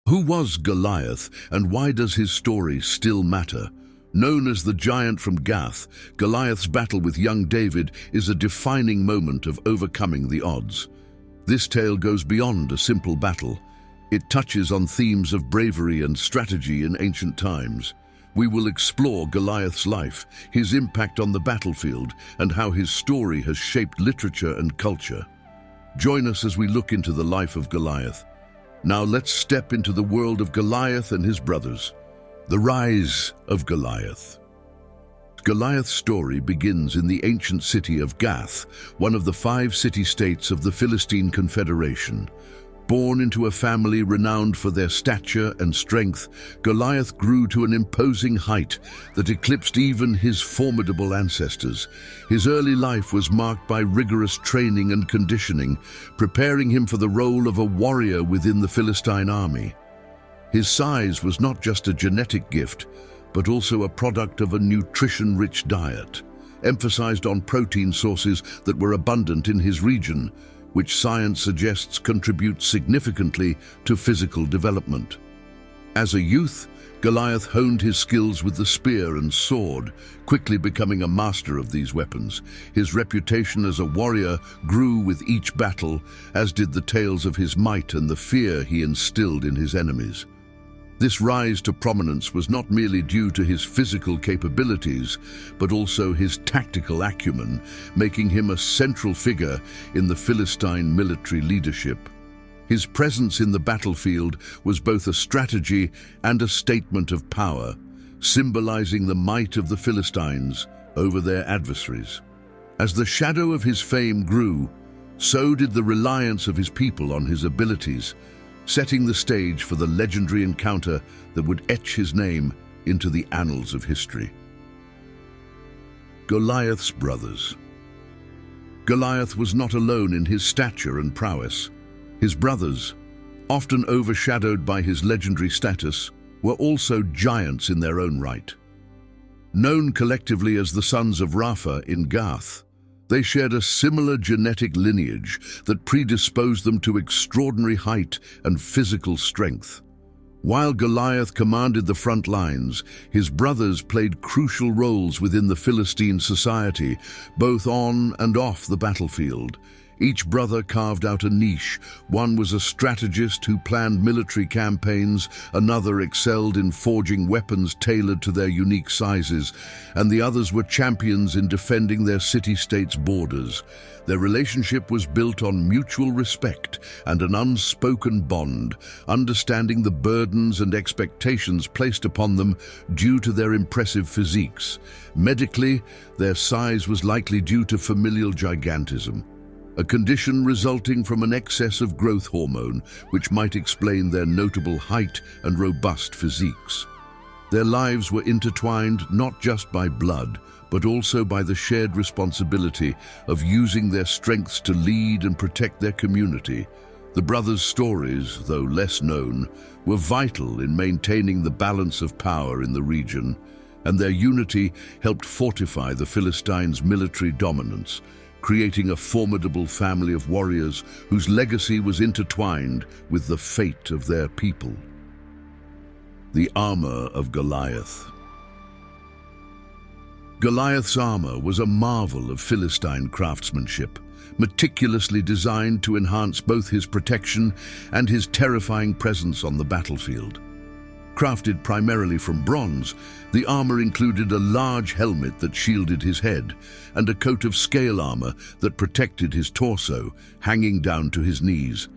Who was Goliath, and why does his story still matter? Known as the giant from Gath, Goliath's battle with young David is a defining moment of overcoming the odds. This tale goes beyond a simple battle. It touches on themes of bravery and strategy in ancient times. We will explore Goliath's life, his impact on the battlefield, and how his story has shaped literature and culture. Join us as we look into the life of Goliath. Now let's step into the world of Goliath and his brothers. The rise of Goliath. Goliath's story begins in the ancient city of Gath, one of the 5 city-states of the Philistine Confederation. Born into a family renowned for their stature and strength, Goliath grew to an imposing height that eclipsed even his formidable ancestors. His early life was marked by rigorous training and conditioning, preparing him for the role of a warrior within the Philistine army. His size was not just a genetic gift, but also a product of a nutrition-rich diet, emphasized on protein sources that were abundant in his region, which science suggests contribute significantly to physical development. As a youth, Goliath honed his skills with the spear and sword, quickly becoming a master of these weapons. His reputation as a warrior grew with each battle, as did the tales of his might and the fear he instilled in his enemies. This rise to prominence was not merely due to his physical capabilities, but also his tactical acumen, making him a central figure in the Philistine military leadership. His presence in the battlefield was both a strategy and a statement of power, symbolizing the might of the Philistines over their adversaries. As the shadow of his fame grew, so did the reliance of his people on his abilities, setting the stage for the legendary encounter that would etch his name into the annals of history. Goliath's brothers. Goliath was not alone in his stature and prowess. His brothers, often overshadowed by his legendary status, were also giants in their own right. Known collectively as the sons of Rapha in Gath, they shared a similar genetic lineage that predisposed them to extraordinary height and physical strength. While Goliath commanded the front lines, his brothers played crucial roles within the Philistine society, both on and off the battlefield. Each brother carved out a niche. One was a strategist who planned military campaigns, another excelled in forging weapons tailored to their unique sizes, and the others were champions in defending their city-states' borders. Their relationship was built on mutual respect and an unspoken bond, understanding the burdens and expectations placed upon them due to their impressive physiques. Medically, their size was likely due to familial gigantism, a condition resulting from an excess of growth hormone, which might explain their notable height and robust physiques. Their lives were intertwined not just by blood, but also by the shared responsibility of using their strengths to lead and protect their community. The brothers' stories, though less known, were vital in maintaining the balance of power in the region, and their unity helped fortify the Philistines' military dominance, creating a formidable family of warriors whose legacy was intertwined with the fate of their people. The armor of Goliath. Goliath's armor was a marvel of Philistine craftsmanship, meticulously designed to enhance both his protection and his terrifying presence on the battlefield. Crafted primarily from bronze, the armor included a large helmet that shielded his head and a coat of scale armor that protected his torso, hanging down to his knees.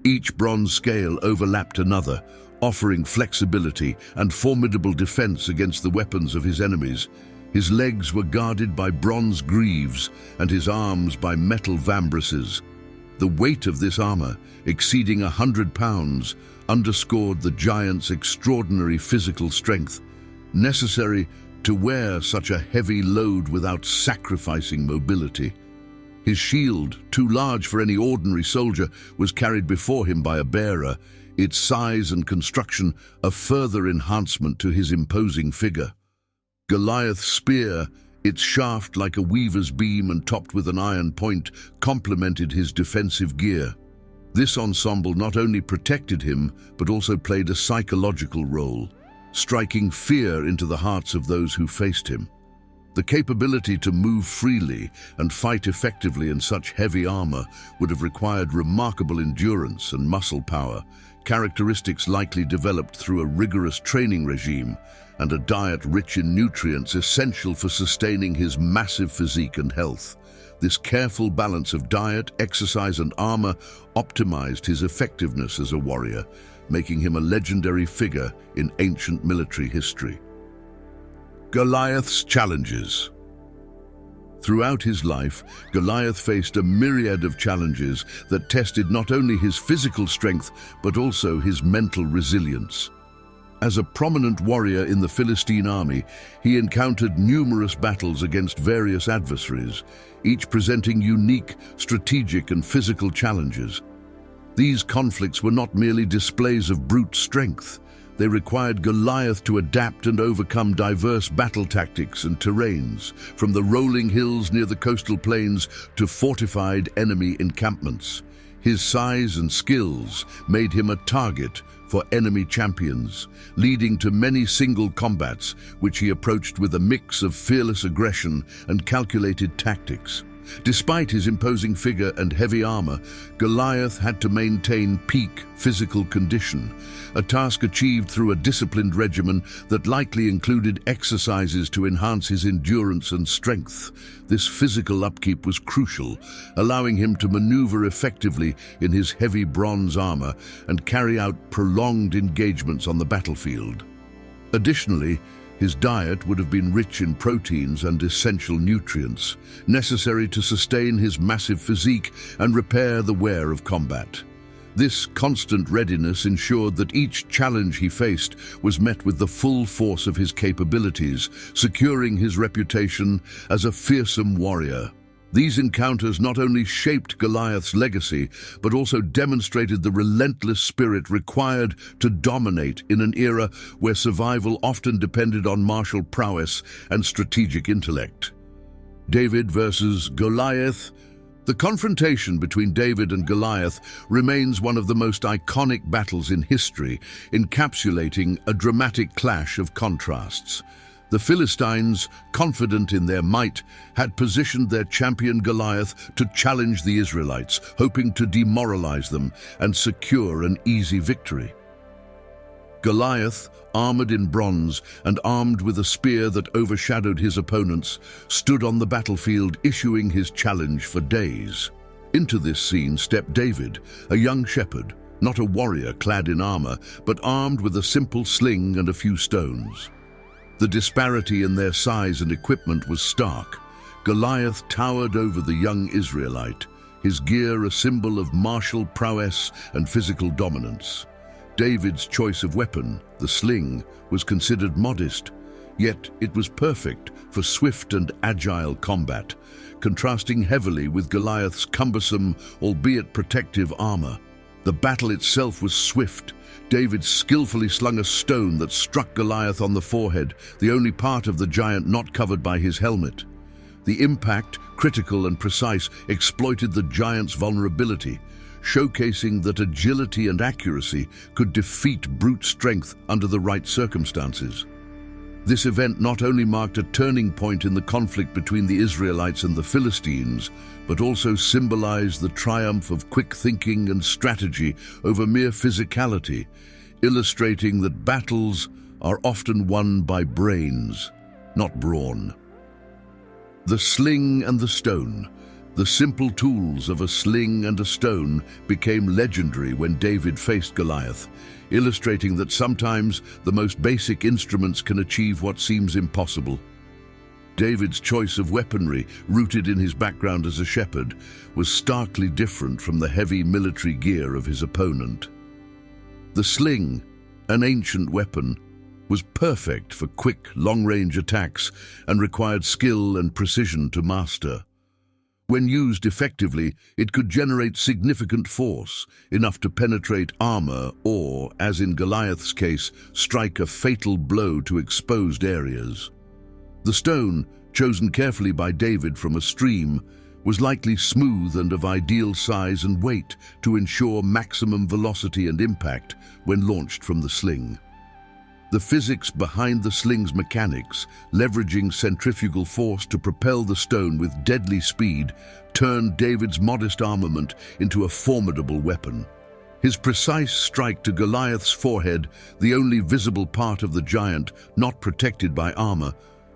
Each bronze scale overlapped another, offering flexibility and formidable defense against the weapons of his enemies. His legs were guarded by bronze greaves and his arms by metal vambraces. The weight of this armor, exceeding 100 pounds, underscored the giant's extraordinary physical strength, necessary to wear such a heavy load without sacrificing mobility. His shield, too large for any ordinary soldier, was carried before him by a bearer, its size and construction a further enhancement to his imposing figure. Goliath's spear, its shaft like a weaver's beam and topped with an iron point, complemented his defensive gear. This ensemble not only protected him, but also played a psychological role, striking fear into the hearts of those who faced him. The capability to move freely and fight effectively in such heavy armor would have required remarkable endurance and muscle power, characteristics likely developed through a rigorous training regime and a diet rich in nutrients essential for sustaining his massive physique and health. This careful balance of diet, exercise, and armor optimized his effectiveness as a warrior, making him a legendary figure in ancient military history. Goliath's challenges. Throughout his life, Goliath faced a myriad of challenges that tested not only his physical strength, but also his mental resilience. As a prominent warrior in the Philistine army, he encountered numerous battles against various adversaries, each presenting unique, strategic, and physical challenges. These conflicts were not merely displays of brute strength. They required Goliath to adapt and overcome diverse battle tactics and terrains, from the rolling hills near the coastal plains to fortified enemy encampments. His size and skills made him a target for enemy champions, leading to many single combats, which he approached with a mix of fearless aggression and calculated tactics. Despite his imposing figure and heavy armor, Goliath had to maintain peak physical condition, a task achieved through a disciplined regimen that likely included exercises to enhance his endurance and strength. This physical upkeep was crucial, allowing him to maneuver effectively in his heavy bronze armor and carry out prolonged engagements on the battlefield. Additionally, his diet would have been rich in proteins and essential nutrients, necessary to sustain his massive physique and repair the wear of combat. This constant readiness ensured that each challenge he faced was met with the full force of his capabilities, securing his reputation as a fearsome warrior. These encounters not only shaped Goliath's legacy, but also demonstrated the relentless spirit required to dominate in an era where survival often depended on martial prowess and strategic intellect. David versus Goliath. The confrontation between David and Goliath remains one of the most iconic battles in history, encapsulating a dramatic clash of contrasts. The Philistines, confident in their might, had positioned their champion Goliath to challenge the Israelites, hoping to demoralize them and secure an easy victory. Goliath, armored in bronze and armed with a spear that overshadowed his opponents, stood on the battlefield issuing his challenge for days. Into this scene stepped David, a young shepherd, not a warrior clad in armor, but armed with a simple sling and a few stones. The disparity in their size and equipment was stark. Goliath towered over the young Israelite, his gear a symbol of martial prowess and physical dominance. David's choice of weapon, the sling, was considered modest, yet it was perfect for swift and agile combat, contrasting heavily with Goliath's cumbersome, albeit protective armor. The battle itself was swift. David skillfully slung a stone that struck Goliath on the forehead, the only part of the giant not covered by his helmet. The impact, critical and precise, exploited the giant's vulnerability, showcasing that agility and accuracy could defeat brute strength under the right circumstances. This event not only marked a turning point in the conflict between the Israelites and the Philistines, but also symbolized the triumph of quick thinking and strategy over mere physicality, illustrating that battles are often won by brains, not brawn. The sling and the stone. The simple tools of a sling and a stone became legendary when David faced Goliath, illustrating that sometimes the most basic instruments can achieve what seems impossible. David's choice of weaponry, rooted in his background as a shepherd, was starkly different from the heavy military gear of his opponent. The sling, an ancient weapon, was perfect for quick, long-range attacks and required skill and precision to master. When used effectively, it could generate significant force, enough to penetrate armor or, as in Goliath's case, strike a fatal blow to exposed areas. The stone, chosen carefully by David from a stream, was likely smooth and of ideal size and weight to ensure maximum velocity and impact when launched from the sling. The physics behind the sling's mechanics, leveraging centrifugal force to propel the stone with deadly speed, turned David's modest armament into a formidable weapon. His precise strike to Goliath's forehead, the only visible part of the giant not protected by armor,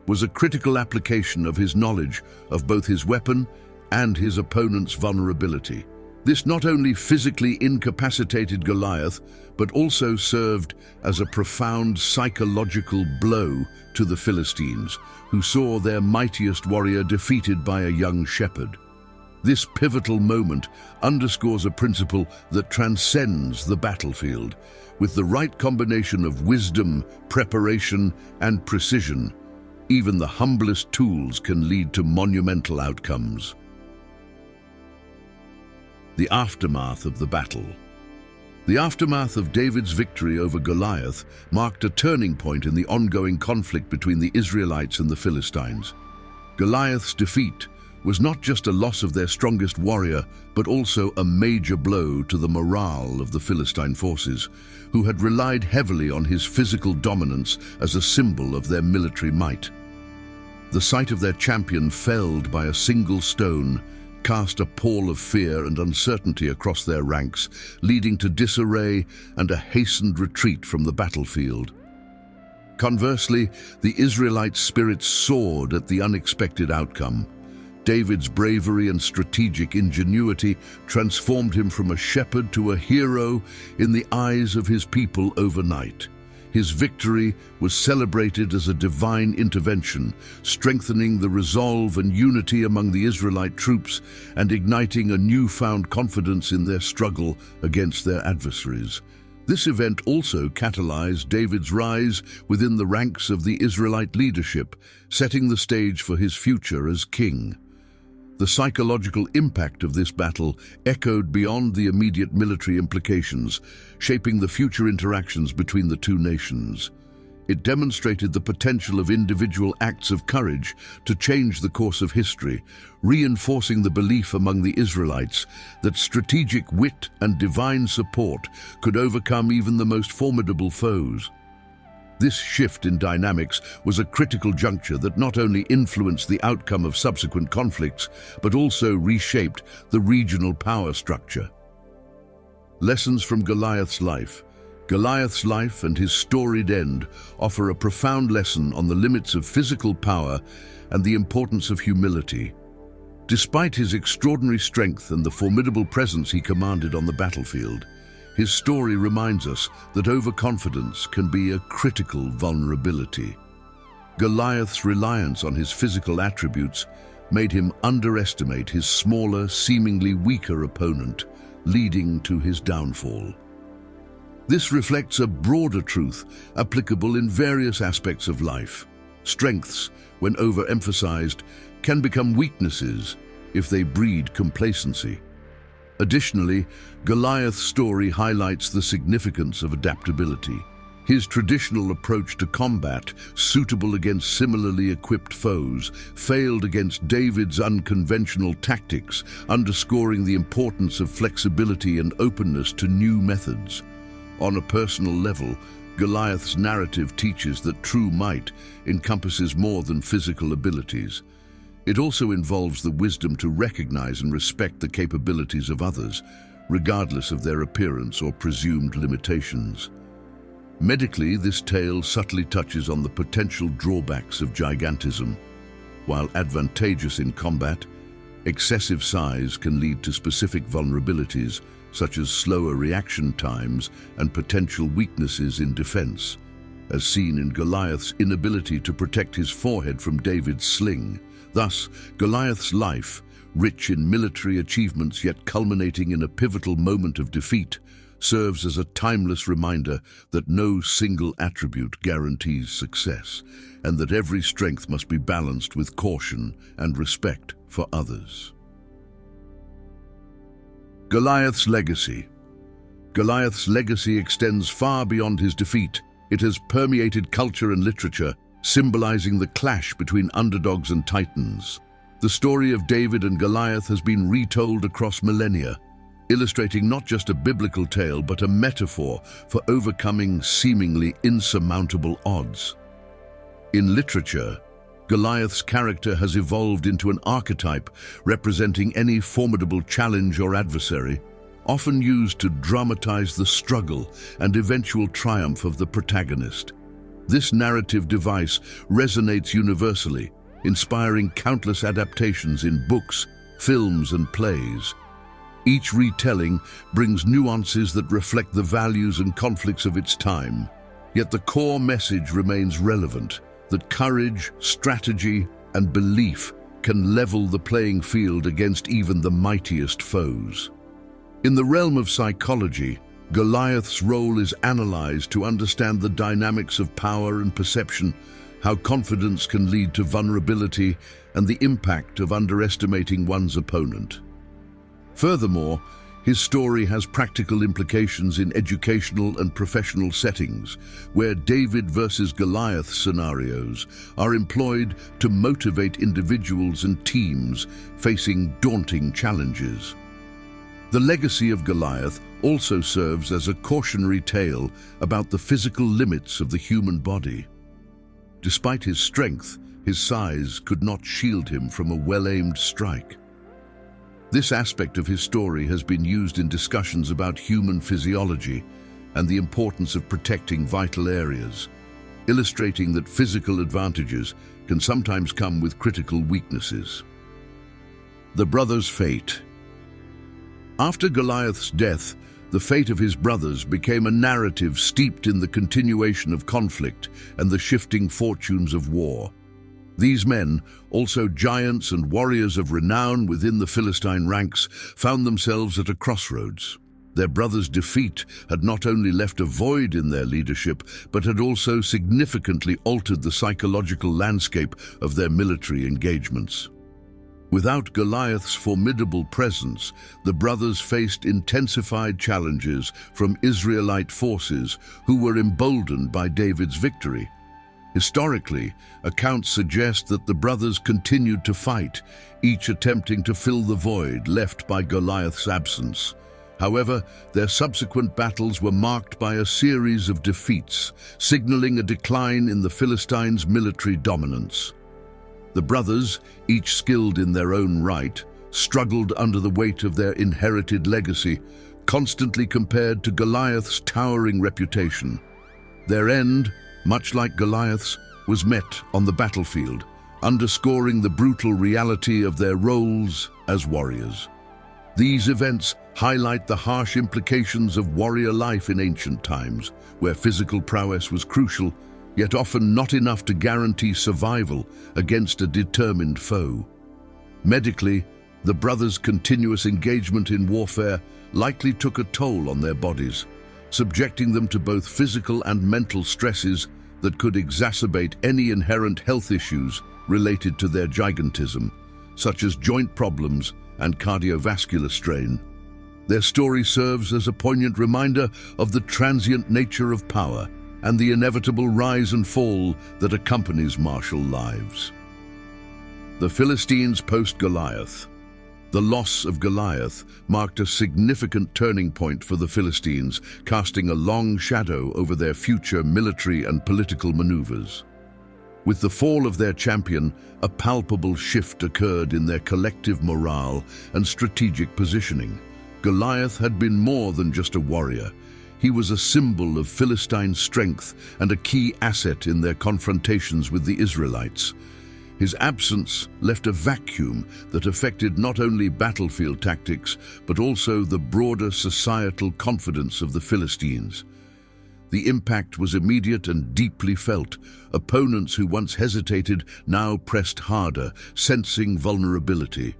was a critical application of his knowledge of both his weapon and his opponent's vulnerability. This not only physically incapacitated Goliath, but also served as a profound psychological blow to the Philistines, who saw their mightiest warrior defeated by a young shepherd. This pivotal moment underscores a principle that transcends the battlefield. With the right combination of wisdom, preparation, and precision, even the humblest tools can lead to monumental outcomes. The aftermath of the battle. The aftermath of David's victory over Goliath marked a turning point in the ongoing conflict between the Israelites and the Philistines. Goliath's defeat was not just a loss of their strongest warrior, but also a major blow to the morale of the Philistine forces, who had relied heavily on his physical dominance as a symbol of their military might. The sight of their champion felled by a single stone cast a pall of fear and uncertainty across their ranks, leading to disarray and a hastened retreat from the battlefield. Conversely, the Israelites' spirits soared at the unexpected outcome. David's bravery and strategic ingenuity transformed him from a shepherd to a hero in the eyes of his people overnight. His victory was celebrated as a divine intervention, strengthening the resolve and unity among the Israelite troops and igniting a newfound confidence in their struggle against their adversaries. This event also catalyzed David's rise within the ranks of the Israelite leadership, setting the stage for his future as king. The psychological impact of this battle echoed beyond the immediate military implications, shaping the future interactions between the two nations. It demonstrated the potential of individual acts of courage to change the course of history, reinforcing the belief among the Israelites that strategic wit and divine support could overcome even the most formidable foes. This shift in dynamics was a critical juncture that not only influenced the outcome of subsequent conflicts, but also reshaped the regional power structure. Lessons from Goliath's life. Goliath's life and his storied end offer a profound lesson on the limits of physical power and the importance of humility. Despite his extraordinary strength and the formidable presence he commanded on the battlefield, his story reminds us that overconfidence can be a critical vulnerability. Goliath's reliance on his physical attributes made him underestimate his smaller, seemingly weaker opponent, leading to his downfall. This reflects a broader truth applicable in various aspects of life. Strengths, when overemphasized, can become weaknesses if they breed complacency. Additionally, Goliath's story highlights the significance of adaptability. His traditional approach to combat, suitable against similarly equipped foes, failed against David's unconventional tactics, underscoring the importance of flexibility and openness to new methods. On a personal level, Goliath's narrative teaches that true might encompasses more than physical abilities. It also involves the wisdom to recognize and respect the capabilities of others, regardless of their appearance or presumed limitations. Medically, this tale subtly touches on the potential drawbacks of gigantism. While advantageous in combat, excessive size can lead to specific vulnerabilities, such as slower reaction times and potential weaknesses in defense, as seen in Goliath's inability to protect his forehead from David's sling. Thus, Goliath's life, rich in military achievements yet culminating in a pivotal moment of defeat, serves as a timeless reminder that no single attribute guarantees success, and that every strength must be balanced with caution and respect for others. Goliath's legacy. Goliath's legacy extends far beyond his defeat. It has permeated culture and literature, symbolizing the clash between underdogs and titans. The story of David and Goliath has been retold across millennia, illustrating not just a biblical tale but a metaphor for overcoming seemingly insurmountable odds. In literature, Goliath's character has evolved into an archetype representing any formidable challenge or adversary, often used to dramatize the struggle and eventual triumph of the protagonist. This narrative device resonates universally, inspiring countless adaptations in books, films, and plays. Each retelling brings nuances that reflect the values and conflicts of its time, yet the core message remains relevant, that courage, strategy, and belief can level the playing field against even the mightiest foes. In the realm of psychology, Goliath's role is analyzed to understand the dynamics of power and perception, how confidence can lead to vulnerability, and the impact of underestimating one's opponent. Furthermore, his story has practical implications in educational and professional settings, where David versus Goliath scenarios are employed to motivate individuals and teams facing daunting challenges. The legacy of Goliath also serves as a cautionary tale about the physical limits of the human body. Despite his strength, his size could not shield him from a well-aimed strike. This aspect of his story has been used in discussions about human physiology and the importance of protecting vital areas, illustrating that physical advantages can sometimes come with critical weaknesses. The brothers' fate. After Goliath's death, the fate of his brothers became a narrative steeped in the continuation of conflict and the shifting fortunes of war. These men, also giants and warriors of renown within the Philistine ranks, found themselves at a crossroads. Their brothers' defeat had not only left a void in their leadership, but had also significantly altered the psychological landscape of their military engagements. Without Goliath's formidable presence, the brothers faced intensified challenges from Israelite forces who were emboldened by David's victory. Historically, accounts suggest that the brothers continued to fight, each attempting to fill the void left by Goliath's absence. However, their subsequent battles were marked by a series of defeats, signaling a decline in the Philistines' military dominance. The brothers, each skilled in their own right, struggled under the weight of their inherited legacy, constantly compared to Goliath's towering reputation. Their end, much like Goliath's, was met on the battlefield, underscoring the brutal reality of their roles as warriors. These events highlight the harsh implications of warrior life in ancient times, where physical prowess was crucial, yet often not enough to guarantee survival against a determined foe. Medically, the brothers' continuous engagement in warfare likely took a toll on their bodies, subjecting them to both physical and mental stresses that could exacerbate any inherent health issues related to their gigantism, such as joint problems and cardiovascular strain. Their story serves as a poignant reminder of the transient nature of power and the inevitable rise and fall that accompanies martial lives. The Philistines post-Goliath. The loss of Goliath marked a significant turning point for the Philistines, casting a long shadow over their future military and political maneuvers. With the fall of their champion, a palpable shift occurred in their collective morale and strategic positioning. Goliath had been more than just a warrior. He was a symbol of Philistine strength and a key asset in their confrontations with the Israelites. His absence left a vacuum that affected not only battlefield tactics, but also the broader societal confidence of the Philistines. The impact was immediate and deeply felt. Opponents who once hesitated now pressed harder, sensing vulnerability.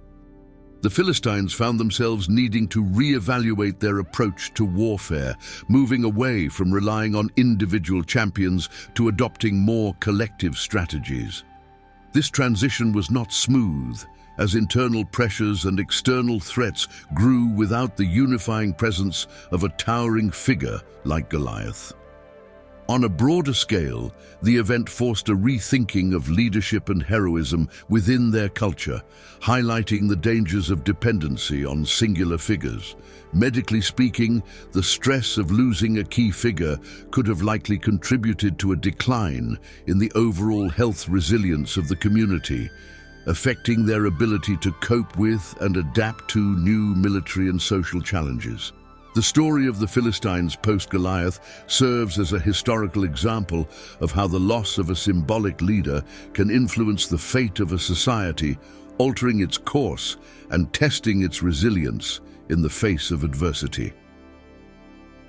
The Philistines found themselves needing to re-evaluate their approach to warfare, moving away from relying on individual champions to adopting more collective strategies. This transition was not smooth, as internal pressures and external threats grew without the unifying presence of a towering figure like Goliath. On a broader scale, the event forced a rethinking of leadership and heroism within their culture, highlighting the dangers of dependency on singular figures. Medically speaking, the stress of losing a key figure could have likely contributed to a decline in the overall health resilience of the community, affecting their ability to cope with and adapt to new military and social challenges. The story of the Philistines post-Goliath serves as a historical example of how the loss of a symbolic leader can influence the fate of a society, altering its course and testing its resilience in the face of adversity.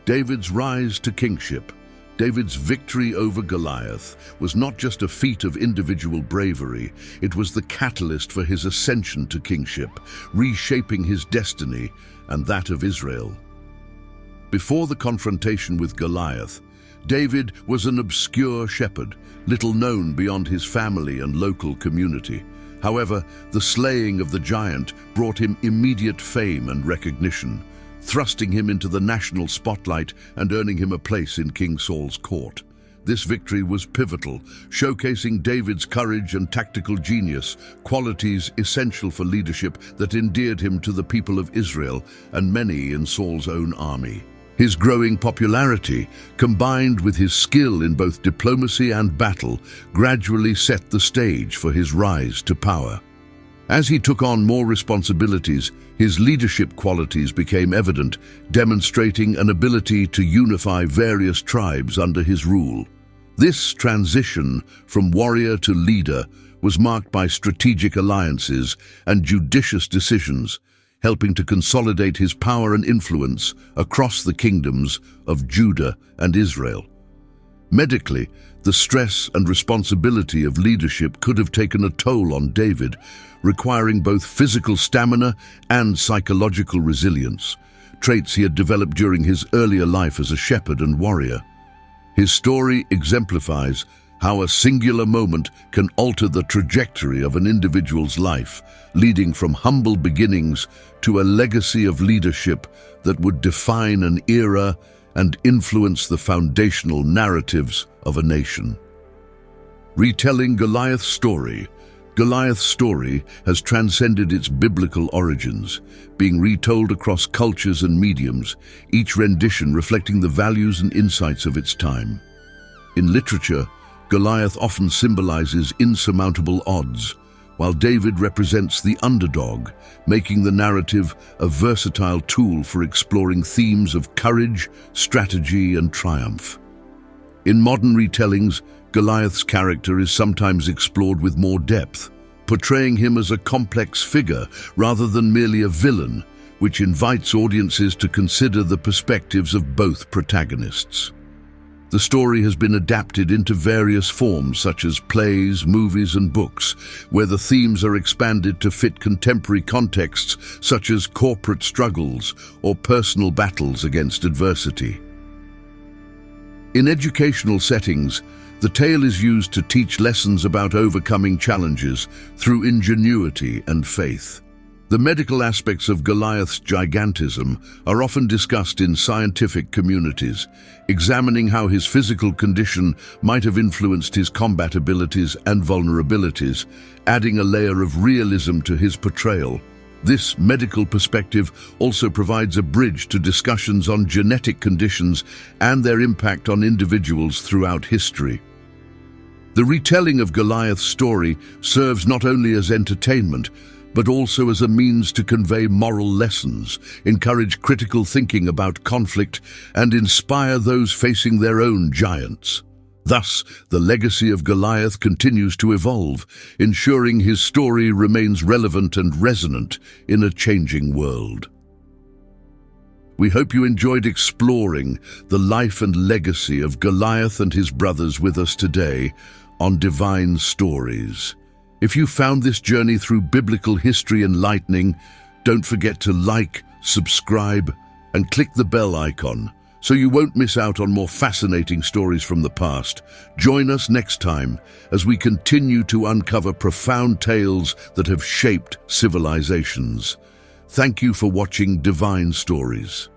David's rise to kingship. David's victory over Goliath was not just a feat of individual bravery, it was the catalyst for his ascension to kingship, reshaping his destiny and that of Israel. Before the confrontation with Goliath, David was an obscure shepherd, little known beyond his family and local community. However, the slaying of the giant brought him immediate fame and recognition, thrusting him into the national spotlight and earning him a place in King Saul's court. This victory was pivotal, showcasing David's courage and tactical genius, qualities essential for leadership that endeared him to the people of Israel and many in Saul's own army. His growing popularity, combined with his skill in both diplomacy and battle, gradually set the stage for his rise to power. As he took on more responsibilities, his leadership qualities became evident, demonstrating an ability to unify various tribes under his rule. This transition from warrior to leader was marked by strategic alliances and judicious decisions, helping to consolidate his power and influence across the kingdoms of Judah and Israel. Medically, the stress and responsibility of leadership could have taken a toll on David, requiring both physical stamina and psychological resilience, traits he had developed during his earlier life as a shepherd and warrior. His story exemplifies how a singular moment can alter the trajectory of an individual's life, leading from humble beginnings to a legacy of leadership that would define an era and influence the foundational narratives of a nation. Retelling Goliath's story. Goliath's story has transcended its biblical origins, being retold across cultures and mediums, each rendition reflecting the values and insights of its time. In literature, Goliath often symbolizes insurmountable odds, while David represents the underdog, making the narrative a versatile tool for exploring themes of courage, strategy, and triumph. In modern retellings, Goliath's character is sometimes explored with more depth, portraying him as a complex figure rather than merely a villain, which invites audiences to consider the perspectives of both protagonists. The story has been adapted into various forms such as plays, movies, and books, where the themes are expanded to fit contemporary contexts such as corporate struggles or personal battles against adversity. In educational settings, the tale is used to teach lessons about overcoming challenges through ingenuity and faith. The medical aspects of Goliath's gigantism are often discussed in scientific communities, examining how his physical condition might have influenced his combat abilities and vulnerabilities, adding a layer of realism to his portrayal. This medical perspective also provides a bridge to discussions on genetic conditions and their impact on individuals throughout history. The retelling of Goliath's story serves not only as entertainment, but also as a means to convey moral lessons, encourage critical thinking about conflict, and inspire those facing their own giants. Thus, the legacy of Goliath continues to evolve, ensuring his story remains relevant and resonant in a changing world. We hope you enjoyed exploring the life and legacy of Goliath and his brothers with us today on Divine Stories. If you found this journey through biblical history enlightening, don't forget to like, subscribe, and click the bell icon so you won't miss out on more fascinating stories from the past. Join us next time as we continue to uncover profound tales that have shaped civilizations. Thank you for watching Divine Stories.